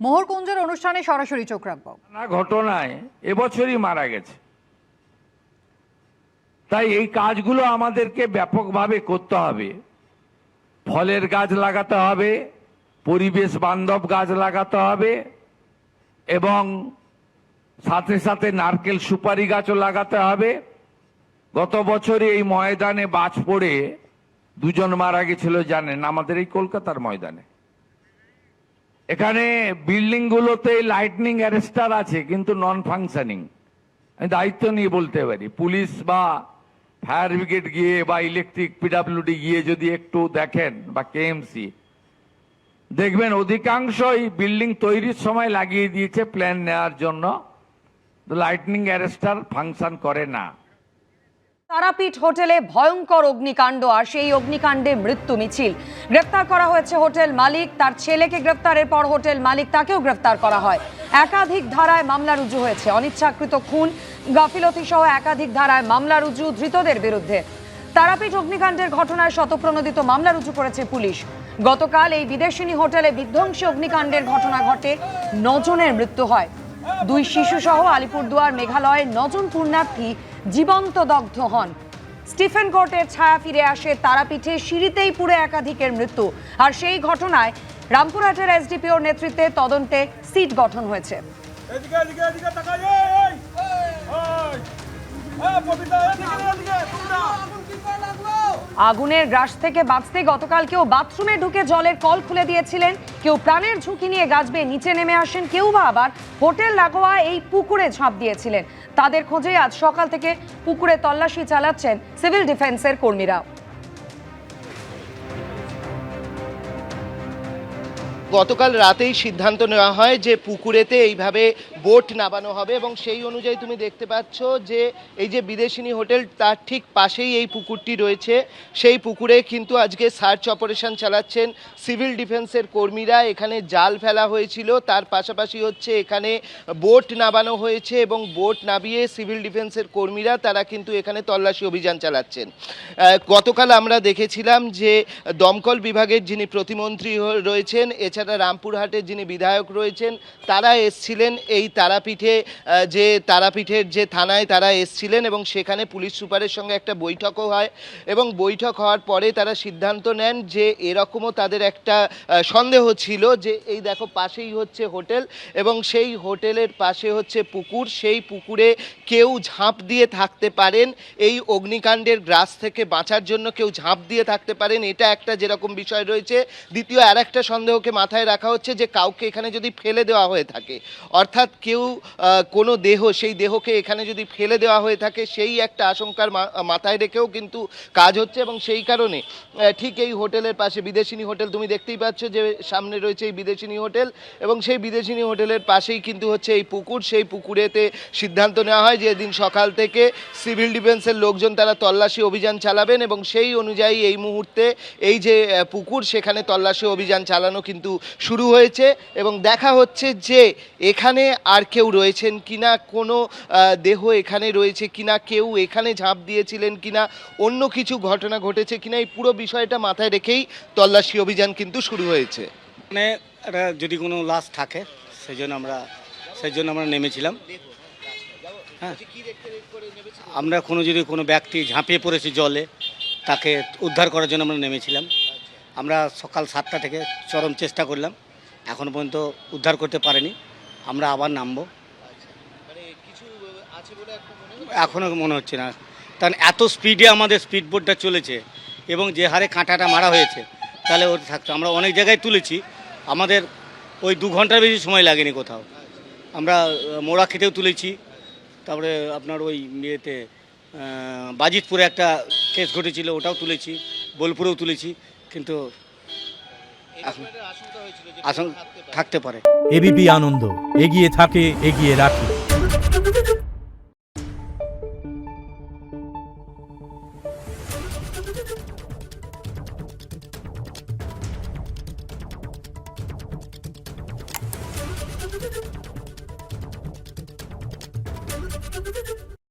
মোহরকুঞ্জের অনুষ্ঠানে সরাসরি চোখ রাখবো। না ঘটনায় এবছরই মারা গেছে, তাই এই কাজগুলো আমাদেরকে ব্যাপকভাবে করতে হবে। ফলের গাছ লাগাতে হবে, পরিবেশ বান্ধব গাছ লাগাতে হবে এবং সাথে সাথে নারকেল সুপারি গাছও লাগাতে হবে। গত বছরে এই ময়দানে বাজ পড়ে দুজন মারা গেছিল, জানেন, আমাদের এই কলকাতার ময়দানে। এখানে বিল্ডিং গুলোতে লাইটনিং অ্যারেস্টার আছে কিন্তু নন ফাংশনিং। আমি দায়িত্ব নিয়ে বলতে পারি, পুলিশ বা ফায়ার ব্রিগেড গিয়ে বা ইলেকট্রিক পিডাব্লিউডি গিয়ে যদি একটু দেখেন বা কেএমসি দেখবেন অধিকাংশই বিল্ডিং তৈরির সময় লাগিয়ে দিয়েছে প্ল্যান নেওয়ার জন্য, লাইটনিং অ্যারেস্টার ফাংশন করে না। তারাপীঠ হোটেলে ভয়ঙ্কর অগ্নিকাণ্ড, আর সেই অগ্নিকাণ্ডে মৃত্যু মিছিল। গ্রেফতার করা হয়েছে হোটেল মালিক, তার ছেলেকে গ্রেফতারের পর হোটেল মালিক তাকেও গ্রেফতার করা হয়। একাধিক ধারায় মামলা রুজু হয়েছে। অনিচ্ছাকৃত খুন, গাফিলতি সহ একাধিক ধারায় মামলা রুজু ধৃতদের বিরুদ্ধে। তারাপীঠ অগ্নিকাণ্ডের ঘটনায় শতপ্রণোদিত মামলা রুজু করেছে পুলিশ। গতকাল এই বিদেশিনী হোটেলে বিধ্বংসী অগ্নিকাণ্ডের ঘটনা ঘটে, 9 জনের মৃত্যু হয়। 2 শিশু সহ আলিপুরদুয়ার মেঘালয়ের 9 জন পুণ্যার্থী জীবন্ত দগ্ধ হন। স্টিফেন কোর্টের ছায়া ফিরে আসে তারাপীঠে, সিঁড়িতেই পুড়ে একাধিকের মৃত্যু। আর সেই ঘটনায় রামপুরহাটের এসডিপিওর নেতৃত্বে তদন্তে সিট গঠন হয়েছে। আগুনের গ্রাস থেকে বাঁচতে গতকাল কেউ বাথরুমে ঢুকে জলের কল খুলে দিয়েছিলেন, কেউ প্রাণের ঝুঁকি নিয়ে গাছ বেয়ে নিচে নেমে আসেন, কেউ বা আবার হোটেল লাগোয়া এই পুকুরে ঝাঁপ দিয়েছিলেন। তাদের খোঁজে আজ সকাল থেকে পুকুরে তল্লাশি চালাচ্ছেন সিভিল ডিফেন্সের কর্মীরা। গতকাল রাতেই সিদ্ধান্ত নেওয়া হয় যে পুকুরেতে এইভাবে বোট নামানো হবে এবং সেই অনুযায়ী তুমি দেখতে পাচ্ছ যে এই যে বিদেশিনী হোটেল তার ঠিক পাশেই এই পুকুরটি রয়েছে। সেই পুকুরে কিন্তু আজকে সার্চ অপারেশন চালাচ্ছেন সিভিল ডিফেন্সের কর্মীরা। এখানে জাল ফেলা হয়েছিল, তার পাশাপাশি হচ্ছে এখানে বোট নামানো হয়েছে এবং বোট নামিয়ে সিভিল ডিফেন্সের কর্মীরা তারা কিন্তু এখানে তল্লাশি অভিযান চালাচ্ছেন। গতকাল আমরা দেখেছিলাম যে দমকল বিভাগের যিনি প্রতিমন্ত্রী রয়েছেন, এছাড়া রামপুরহাটের যিনি বিধায়ক রয়েছেন, তারা এসছিলেন এই তারাপীঠের যে থানায় তারা এসছিলেন এবং সেখানে পুলিশ সুপারের সঙ্গে একটা বৈঠকও হয় এবং বৈঠক হওয়ার পরে তারা সিদ্ধান্ত নেন যে এরকমও তাদের একটা সন্দেহ ছিল যে এই দেখো পাশেই হচ্ছে হোটেল এবং সেই হোটেলের পাশে হচ্ছে পুকুর, সেই পুকুরে কেউ ঝাঁপ দিয়ে থাকতে পারেন, এই অগ্নিকাণ্ডের গ্রাস থেকে বাঁচার জন্য কেউ ঝাঁপ দিয়ে থাকতে পারেন, এটা একটা যেরকম বিষয় রয়েছে। দ্বিতীয় আর একটা সন্দেহকে মাথায় রাখা হচ্ছে যে কাউকে এখানে যদি ফেলে দেওয়া হয়ে থাকে, অর্থাৎ কেউ কোনো দেহ, সেই দেহকে এখানে যদি ফেলে দেওয়া হয়ে থাকে, সেই একটা আশঙ্কার মাথায় রেখেও কিন্তু কাজ হচ্ছে এবং সেই কারণে ঠিক এই হোটেলের পাশে বিদেশিনী হোটেল তুমি দেখতেই পাচ্ছ যে সামনে রয়েছে এই বিদেশিনী হোটেল এবং সেই বিদেশিনী হোটেলের পাশেই কিন্তু হচ্ছে এই পুকুর। সেই পুকুরেতে সিদ্ধান্ত নেওয়া হয় যে এদিন সকাল থেকে সিভিল ডিফেন্সের লোকজন তারা তল্লাশি অভিযান চালাবেন এবং সেই অনুযায়ী এই মুহূর্তে এই যে পুকুর সেখানে তল্লাশি অভিযান চালানো কিন্তু শুরু হয়েছে এবং দেখা হচ্ছে যে এখানে আর কেউ রয়েছেন কিনা, কোনো দেহ এখানে রয়েছে কিনা, কেউ এখানে ঝাঁপ দিয়েছিলেন কিনা, অন্য কিছু ঘটনা ঘটেছে কিনা, এই পুরো বিষয়টা মাথায় রেখেই তল্লাশি অভিযান কিন্তু শুরু হয়েছে। মানে এটা যদি কোনো লাশ থাকে সেই জন্য আমরা নেমেছিলাম। হ্যাঁ, আমরা যদি কোনো ব্যক্তি ঝাঁপিয়ে পড়েছে জলে, তাকে উদ্ধার করার জন্য আমরা নেমেছিলাম। আমরা সকাল 7টা থেকে চরম চেষ্টা করলাম, এখনও পর্যন্ত উদ্ধার করতে পারিনি। আমরা আবার নামবো, এখনও মনে হচ্ছে না, কারণ এত স্পিডে আমাদের স্পিড বোটটা চলেছে এবং যে হারে কাঁটাটা মারা হয়েছে তাহলে ওর থাকতো। আমরা অনেক জায়গায় তুলেছি, আমাদের ওই 2 ঘন্টার বেশি সময় লাগেনি কোথাও। আমরা মোড়া খেতেও তুলেছি, তারপরে আপনার ওই ইয়েতে বাজিতপুরে একটা কেস ঘটেছিল ওটাও তুলেছি, বোলপুরেও তুলেছি, কিন্তু আশঙ্কা থাকতে পারে। এবিপি আনন্দ, এগিয়ে থাকে, এগিয়ে রাখে।